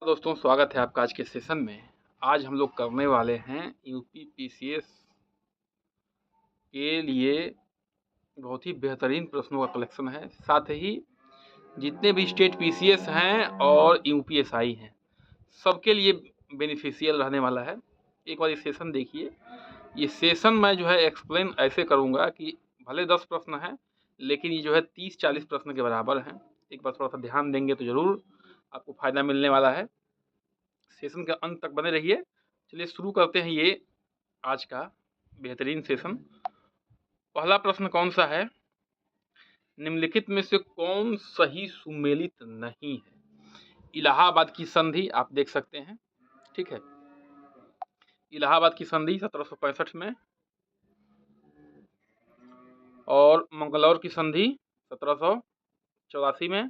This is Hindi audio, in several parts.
दोस्तों, स्वागत है आपका आज के सेशन में। आज हम लोग करने वाले हैं यूपी पीसीएस के लिए बहुत ही बेहतरीन प्रश्नों का कलेक्शन है। साथ ही जितने भी स्टेट पीसीएस हैं और यूपीएसआई हैं, सबके लिए बेनिफिशियल रहने वाला है। एक बार ये सेशन देखिए। ये सेशन मैं जो है एक्सप्लेन ऐसे करूँगा कि भले 10 प्रश्न हैं, लेकिन ये जो है 30-40 प्रश्न के बराबर हैं। एक बार थोड़ा सा ध्यान देंगे तो ज़रूर आपको फ़ायदा मिलने वाला है। सेशन के अंत तक बने रहिए। चलिए शुरू करते हैं ये आज का बेहतरीन सेशन। पहला प्रश्न कौन सा है? निम्नलिखित में से कौन सही सुमेलित नहीं है? इलाहाबाद की संधि आप देख सकते हैं, ठीक है। इलाहाबाद की संधि 1765 में, और मंगलौर की संधि 1784 में,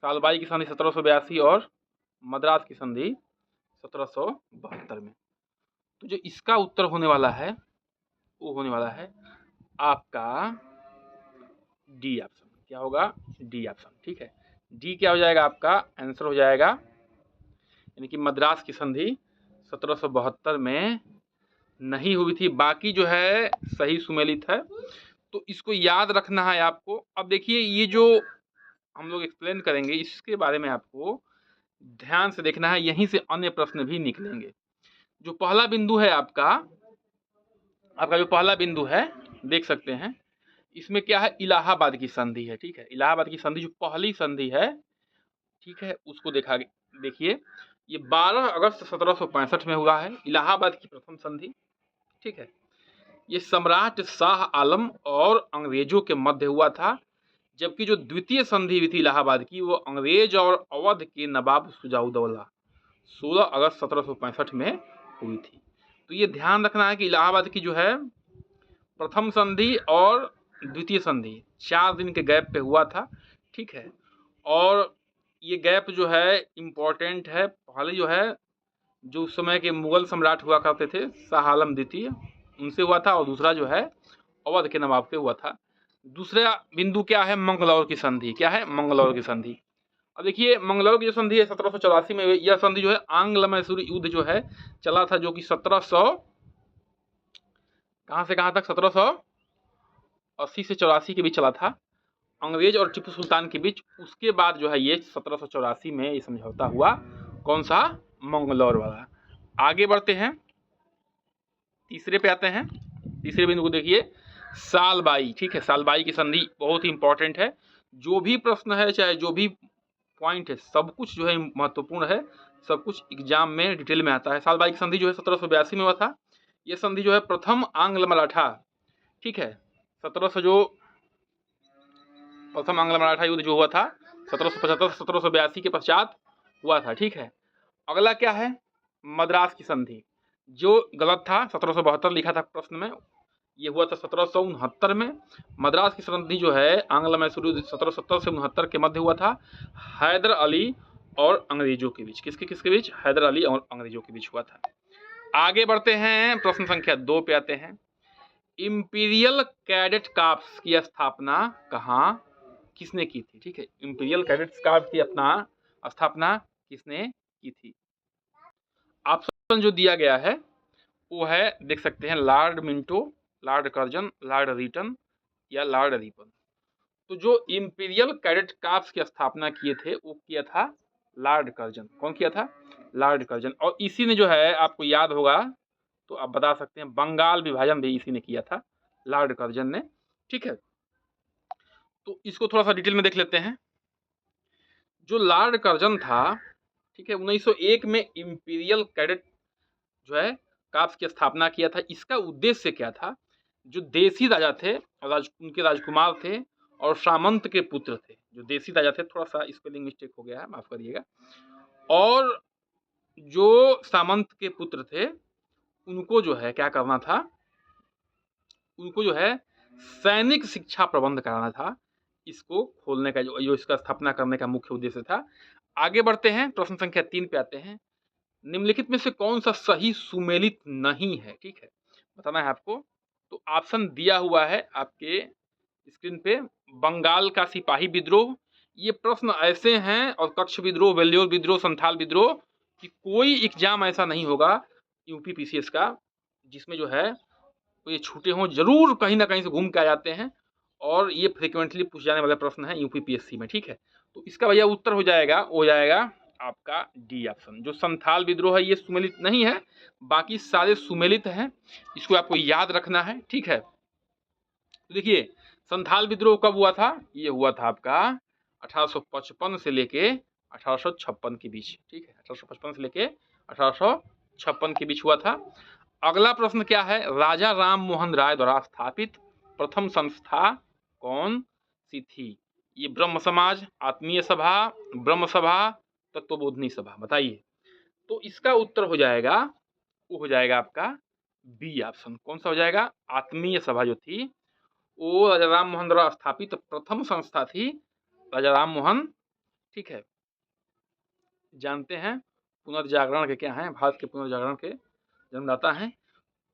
सालबाई की संधि 1782 और मद्रास की संधि 1772 में। तो जो इसका उत्तर होने वाला है वो होने वाला है आपका डी ऑप्शन। क्या होगा? डी ऑप्शन, ठीक है। डी क्या हो जाएगा? आपका आंसर हो जाएगा, यानी कि मद्रास की संधि 1772 में नहीं हुई थी। बाकी जो है सही सुमेलित है, तो इसको याद रखना है आपको। अब देखिए, ये जो हम लोग एक्सप्लेन करेंगे इसके बारे में आपको ध्यान से देखना है, यहीं से अन्य प्रश्न भी निकलेंगे। जो पहला बिंदु है आपका जो पहला बिंदु है देख सकते हैं, इसमें क्या है? इलाहाबाद की संधि है, ठीक है। इलाहाबाद की संधि जो पहली संधि है, ठीक है, उसको देखिए, ये 12 अगस्त 1765 में हुआ है, इलाहाबाद की प्रथम संधि, ठीक है। ये सम्राट शाह आलम और अंग्रेजों के मध्य हुआ था, जबकि जो द्वितीय संधि हुई थी इलाहाबाद की, वो अंग्रेज और अवध के नवाब सुजाउद्दौला 16 अगस्त 1765 में हुई थी। तो ये ध्यान रखना है कि इलाहाबाद की जो है प्रथम संधि और द्वितीय संधि 4 दिन के गैप पे हुआ था, ठीक है। और ये गैप जो है इम्पोर्टेंट है। पहले जो है, जो उस समय के मुगल सम्राट हुआ करते थे, शाह आलम द्वितीय, उनसे हुआ था, और दूसरा जो है अवध के नवाब से हुआ था। दूसरा बिंदु क्या है? मंगलौर की संधि। क्या है? मंगलौर की संधि। अब देखिए, मंगलौर की जो संधि है 1784 में, यह संधि जो है आंग्ल मैसूर युद्ध जो है चला था, जो कि 1700 कहाँ से कहाँ तक? 1780 से 84 के बीच चला था, अंग्रेज और टीपू सुल्तान के बीच। उसके बाद जो है ये 1784 में ये समझौता हुआ। कौन सा? मंगलौर वाला। आगे बढ़ते हैं, तीसरे पे आते हैं। तीसरे बिंदु को देखिए, सालबाई, ठीक है। सालबाई की संधि बहुत ही इंपॉर्टेंट है। जो भी प्रश्न है, चाहे जो भी पॉइंट है, सब कुछ जो है महत्वपूर्ण है, सब कुछ एग्जाम में डिटेल में आता है। सालबाई की संधि जो है 1782 में हुआ था। यह संधि जो है प्रथम आंग्ल मराठा, ठीक है, 1700 जो प्रथम आंग्ल मराठा युद्ध जो हुआ था 1775-1782 के पश्चात हुआ था, ठीक है। अगला क्या है? मद्रास की संधि, जो गलत था, 1772 लिखा था प्रश्न में, ये हुआ था 1769 में। मद्रास की संधि जो है आंग्ल मैसूर युद्ध 1770 से 69 के मध्य हुआ था, हैदर अली और अंग्रेजों के बीच। किसके बीच? हैदर अली और अंग्रेजों के बीच हुआ था। आगे बढ़ते हैं, प्रश्न संख्या 2 पे आते हैं। इंपीरियल कैडेट कॉर्प्स की स्थापना कहाँ किसने की थी? ठीक है, इंपीरियल कैडेट कॉर्प्स की अपना स्थापना किसने की थी? ऑप्शन जो दिया गया है वो है, देख सकते हैं, Lord Minto, Lord Curzon, Lord Lytton या लॉर्ड रिपन। तो जो इंपीरियल कैडेट कॉर्प्स की स्थापना किए थे वो किया था लॉर्ड कर्जन। कौन किया था? Lord Curzon. और इसी ने जो है, आपको याद होगा तो आप बता सकते हैं, बंगाल विभाजन भी इसी ने किया था, लॉर्ड कर्जन ने, ठीक है। तो इसको थोड़ा सा डिटेल में देख लेते हैं। जो लॉर्ड कर्जन था, ठीक है, 1901 में इंपीरियल कैडेट जो है कॉर्प्स की स्थापना किया था। इसका उद्देश्य क्या था? जो देसी राजा थे, उनके राजकुमार थे और सामंत के पुत्र थे। जो देसी राजा थे, थोड़ा सा स्पेलिंग मिस्टेक हो गया है, माफ करिएगा, और जो सामंत के पुत्र थे उनको जो है क्या करना था? उनको जो है सैनिक शिक्षा प्रबंध कराना था। इसको खोलने का जो इसका स्थापना करने का मुख्य उद्देश्य था। आगे बढ़ते हैं, प्रश्न संख्या 3 पे आते हैं। निम्नलिखित में से कौन सा सही सुमेलित नहीं है? ठीक है, बताना है आपको। तो ऑप्शन दिया हुआ है आपके स्क्रीन पे। बंगाल का सिपाही विद्रोह, ये प्रश्न ऐसे हैं और कक्ष विद्रोह, बेल्लियोर विद्रोह, संथाल विद्रोह कि कोई एग्जाम ऐसा नहीं होगा यूपी पीसीएस का जिसमें जो है तो ये छूटे हों। जरूर कहीं ना कहीं से घूम के आ जाते हैं और ये फ्रिक्वेंटली पूछे जाने वाले प्रश्न है यूपी पीएससी में। ठीक है, तो इसका भैया उत्तर हो जाएगा आपका डी ऑप्शन। जो संथाल विद्रोह है ये सुमेलित नहीं है, बाकी सारे सुमेलित हैं, इसको आपको याद रखना है। ठीक है, तो देखिए संथाल विद्रोह कब हुआ था? ये हुआ था आपका 1855 से लेके 1856 के बीच। ठीक है, 1855 से लेके 1856 के बीच हुआ था। अगला प्रश्न क्या है? राजा राम मोहन राय द्वारा स्थापित प्रथम संस्था कौन सी थी? ये ब्रह्म समाज, आत्मीय सभा, ब्रह्म सभा, तत्वबोधनी सभा, बताइए। तो इसका उत्तर हो जाएगा, वो हो जाएगा आपका बी ऑप्शन। कौन सा हो जाएगा? आत्मीय सभा जो थी वो राजा राम मोहन द्वारा स्थापित प्रथम संस्था थी, राजा राम मोहन। ठीक है, जानते हैं पुनर्जागरण के क्या हैं, भारत के पुनर्जागरण के जन्मदाता हैं।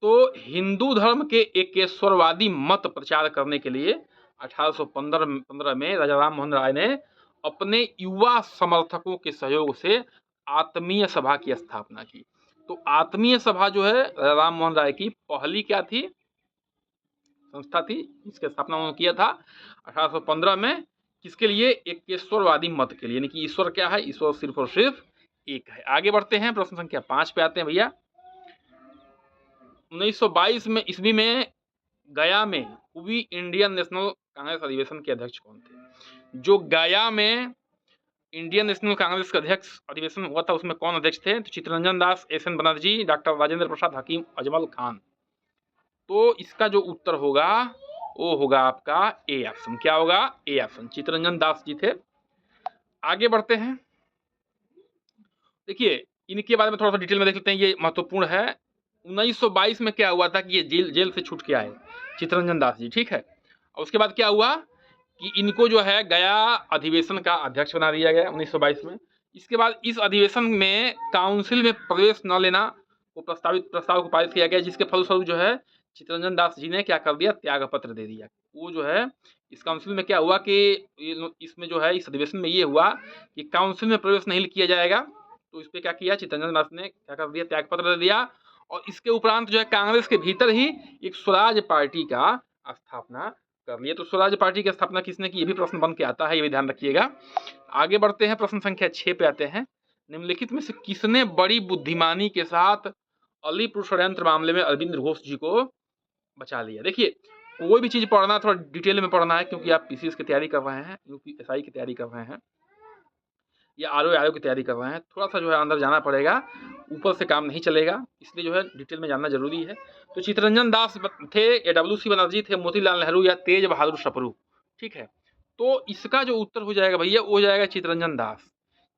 तो हिंदू धर्म के एकेश्वरवादी मत प्रचार करने के लिए 1815 में राजा राम मोहन राय ने अपने युवा समर्थकों के सहयोग से आत्मीय सभा की स्थापना की। तो आत्मीय सभा जो है राजा राम मोहन राय की पहली क्या थी? संस्था थी, इसकी स्थापना उन्होंने किया था 1815 में। किसके लिए? एकेश्वरवादी मत के लिए, यानी कि ईश्वर क्या है? ईश्वर सिर्फ और सिर्फ एक है। आगे बढ़ते हैं, प्रश्न संख्या 5 पे आते हैं भैया। 1922 में ईस्वी में गया में हुई इंडियन नेशनल कांग्रेस अधिवेशन के अध्यक्ष कौन थे? जो गया में इंडियन नेशनल कांग्रेस का अध्यक्ष अधिवेशन हुआ था उसमें कौन अध्यक्ष थे? तो चित्तरंजन दास, एस.एन. बनर्जी, डॉक्टर राजेंद्र प्रसाद, हकीम अजमल खान। तो इसका जो उत्तर होगा वो होगा आपका ए ऑप्शन। क्या होगा? ए ऑप्शन, चित्तरंजन दास जी थे। आगे बढ़ते हैं, देखिए इनके बारे में थोड़ा सा डिटेल में देख लेते हैं, ये महत्वपूर्ण है। 1922 में क्या हुआ था कि ये जेल से छूट के आए चित्तरंजन दास जी। ठीक है, और उसके बाद क्या हुआ कि इनको जो है गया अधिवेशन का अध्यक्ष बना दिया गया 1922 में। इसके बाद इस अधिवेशन में काउंसिल में प्रवेश न लेना को प्रस्ताव को पारित किया गया, जिसके फलस्वरूप जो है चित्तरंजन दास जी ने क्या कर दिया? त्याग पत्र दे दिया। वो जो है इस काउंसिल में क्या हुआ कि इसमें जो है इस अधिवेशन में ये हुआ कि काउंसिल में प्रवेश नहीं किया जाएगा। तो इस पर क्या किया? चित्तरंजन दास ने क्या कर दिया? त्याग पत्र दे दिया। और इसके उपरांत जो है कांग्रेस के भीतर ही एक स्वराज पार्टी का स्थापना कर लिया। तो स्वराज पार्टी की स्थापना किसने की? ये भी प्रश्न बन के आता है, ये भी ध्यान रखिएगा। आगे बढ़ते हैं, प्रश्न संख्या 6 पे आते हैं। निम्नलिखित में से किसने बड़ी बुद्धिमानी के साथ अलीपुर षड्यंत्र मामले में अरविंद घोष जी को बचा लिया? देखिए कोई भी चीज पढ़ना थोड़ा डिटेल में पढ़ना है, क्योंकि आप पीसीएस की तैयारी कर रहे हैं, यूपीएसआई की तैयारी कर रहे हैं या आरओ की तैयारी कर रहे हैं, थोड़ा सा जो है अंदर जाना पड़ेगा, ऊपर से काम नहीं चलेगा, इसलिए जो है डिटेल में जानना जरूरी है। तो चित्तरंजन दास थे, या डब्ल्यू.सी. बनर्जी थे, मोतीलाल नेहरू या तेज बहादुर सप्रू। ठीक है, तो इसका जो उत्तर हो जाएगा भैया वो हो जाएगा चित्तरंजन दास।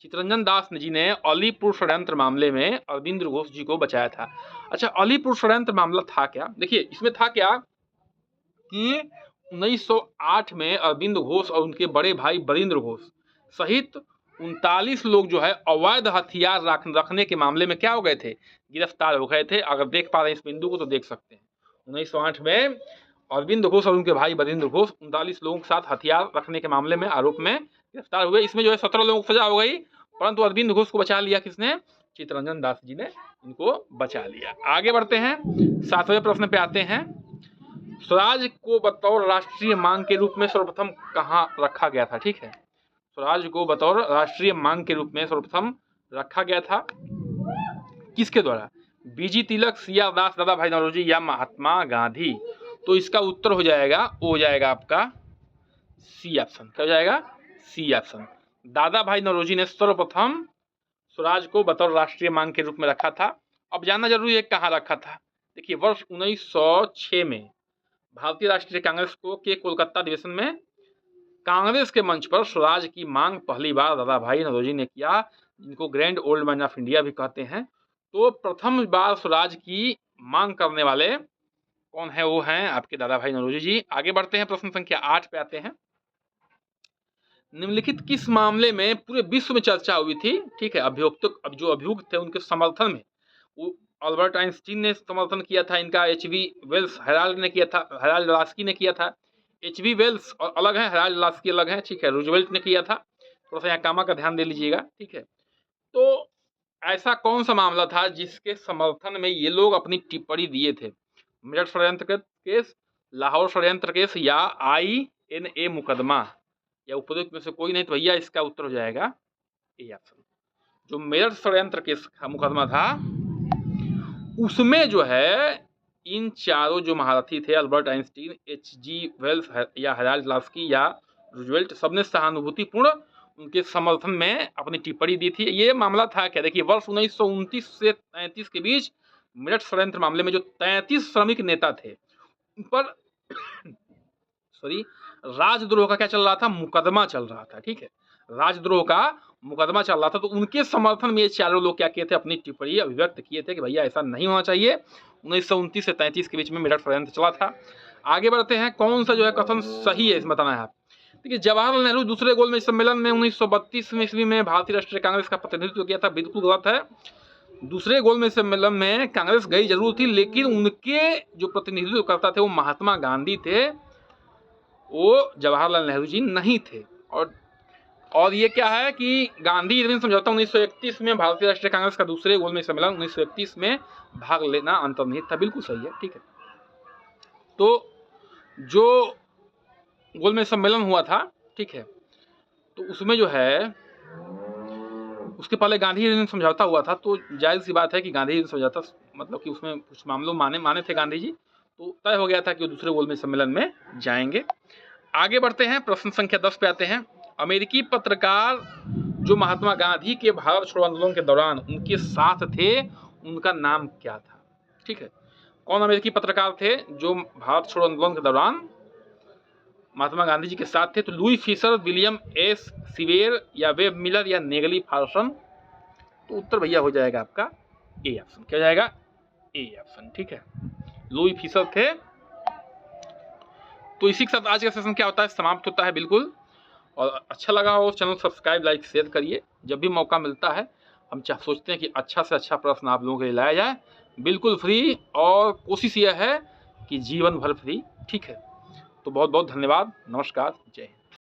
चित्तरंजन दास जी ने अलीपुर षड्यंत्र मामले में अरविंद घोष जी को बचाया था। अच्छा, अलीपुर षड्यंत्र मामला था क्या? देखिए इसमें था क्या कि 1908 में अरविंद घोष और उनके बड़े भाई बरिंद्र घोष सहित 39 लोग जो है अवैध हथियार रखने के मामले में क्या हो गए थे? गिरफ्तार हो गए थे। अगर देख पा रहे हैं इस बिंदु को तो देख सकते हैं। 1908 में अरविंद घोष और उनके भाई बरिंद्र घोष 39 लोगों के साथ हथियार रखने के मामले में आरोप में गिरफ्तार हुए। इसमें जो है 17 लोगों को सजा हो गई, परंतु अरविंद घोष को बचा लिया किसने? चित्तरंजन दास जी ने इनको बचा लिया। आगे बढ़ते हैं, 7वें प्रश्न पे आते हैं। स्वराज को बतौर राष्ट्रीय मांग के रूप में सर्वप्रथम कहाँ रखा गया था? ठीक है, स्वराज को बतौर राष्ट्रीय मांग के रूप में सर्वप्रथम रखा गया था किसके द्वारा? बीजी तिलक, सी.आर. दास, दादा भाई नौरोजी या महात्मा गांधी। तो इसका उत्तर हो जाएगा, वो हो जाएगा आपका सी ऑप्शन। क्या हो जाएगा? C option. Dadabhai Naoroji ने सर्वप्रथम स्वराज को बतौर राष्ट्रीय मांग के रूप में रखा था। अब जानना जरूरी है कहाँ रखा था। देखिए वर्ष 1906 में भारतीय राष्ट्रीय कांग्रेस को के कोलकाता अधिवेशन में कांग्रेस के मंच पर स्वराज की मांग पहली बार दादा भाई नौरोजी ने किया, जिनको grand old man of India भी कहते हैं। तो प्रथम बार स्वराज की मांग करने वाले कौन है? वो हैं आपके दादा भाई नौरोजी जी। आगे बढ़ते हैं, प्रश्न संख्या 8 पे आते हैं। निम्नलिखित किस मामले में पूरे विश्व में चर्चा हुई थी? ठीक है, जो अभियुक्त थे उनके समर्थन में वो अल्बर्ट आइंस्टीन ने समर्थन किया था इनका, एच.वी. वेल्स हेराल्ड ने किया था, हेराल्ड लास्की ने किया था। एच.वी. वेल्स और अलग है, हेराल्ड लास्की अलग है। ठीक है, रूजवेल्ट ने किया था। थोड़ा सा यहाँ कामा का ध्यान दे लीजिएगा, ठीक है। तो ऐसा कौन सा मामला था जिसके समर्थन में ये लोग अपनी टिप्पणी दिए थे? मेरठ षड्यंत्र केस, लाहौर षड्यंत्र केस या INA मुकदमा, या उपरोक्त में से कोई नहीं, तो भैया इसका उत्तर हो जाएगा ए ऑप्शन। जो मेरठ षड्यंत्र केस का मुकदमा था उसमें जो है इन चारों जो महारथी थे, अल्बर्ट आइंस्टीन, HG वेल्स या हराल्ड लास्की या रूजवेल्ट, सबने सहानुभूतिपूर्ण उनके समर्थन में अपनी टिप्पणी दी थी। ये मामला था क्या, देखिए वर्ष 1929 से 33 के बीच मेरठ षड्यंत्र मामले में जो 33 श्रमिक नेता थे उन पर सॉरी राजद्रोह का क्या चल रहा था, मुकदमा चल रहा था, ठीक है, राजद्रोह का मुकदमा चल रहा था। तो उनके समर्थन में ये चारों लोग क्या किए थे, अपनी टिप्पणी अभिव्यक्त किए थे कि भैया ऐसा नहीं होना चाहिए। 1929 से 33 के बीच में मेरठ षड्यंत्र चला था। आगे बढ़ते हैं, कौन सा जो है कथन सही है इसमें बताना है आप। देखिए जवाहरलाल नेहरू दूसरे गोलमेज सम्मेलन में 1932 ईस्वी में भारतीय राष्ट्रीय कांग्रेस का प्रतिनिधित्व किया था, बिल्कुल गलत है। दूसरे गोलमेज सम्मेलन में कांग्रेस गई जरूर थी, लेकिन उनके जो प्रतिनिधित्व करता थे वो महात्मा गांधी थे, वो जवाहरलाल नेहरू जी नहीं थे। और ये क्या है कि गांधी इरविन समझौता 1931 में भारतीय राष्ट्रीय कांग्रेस का दूसरे गोलमेज सम्मेलन 1931 में भाग लेना अंतर्निहित था, बिल्कुल सही है, ठीक है। तो जो गोलमेज सम्मेलन हुआ था, ठीक है, तो उसमें जो है उसके पहले गांधी इरविन समझौता हुआ था, तो जायज़ सी बात है कि गांधी इरविन समझौता मतलब कि उसमें कुछ मामलों माने थे गांधी जी, तो तय हो गया था कि वो दूसरे गोलमेज सम्मेलन में जाएंगे। आगे बढ़ते हैं, प्रश्न संख्या 10 पे आते हैं। अमेरिकी पत्रकार जो महात्मा गांधी के भारत छोड़ो आंदोलन के दौरान उनके साथ थे, उनका नाम क्या था, ठीक है। कौन अमेरिकी पत्रकार थे जो भारत छोड़ो आंदोलन के दौरान महात्मा गांधी जी के साथ थे? तो लुई फिशर, विलियम एस सीवेर या वेब मिलर या नेगली फार्सन। तो उत्तर भैया हो जाएगा आपका ए ऑप्शन। क्या जाएगा? ए ऑप्शन, ठीक है, लुई फिशर थे। तो इसी के साथ आज का सेशन क्या होता है, समाप्त होता है बिल्कुल। और अच्छा लगा हो चैनल सब्सक्राइब, लाइक, शेयर करिए। जब भी मौका मिलता है हम सोचते हैं कि अच्छा से अच्छा प्रश्न आप लोगों के लिए लाया जाए, बिल्कुल फ्री, और कोशिश यह है कि जीवन भर फ्री, ठीक है। तो बहुत बहुत धन्यवाद, नमस्कार, जय हिंद।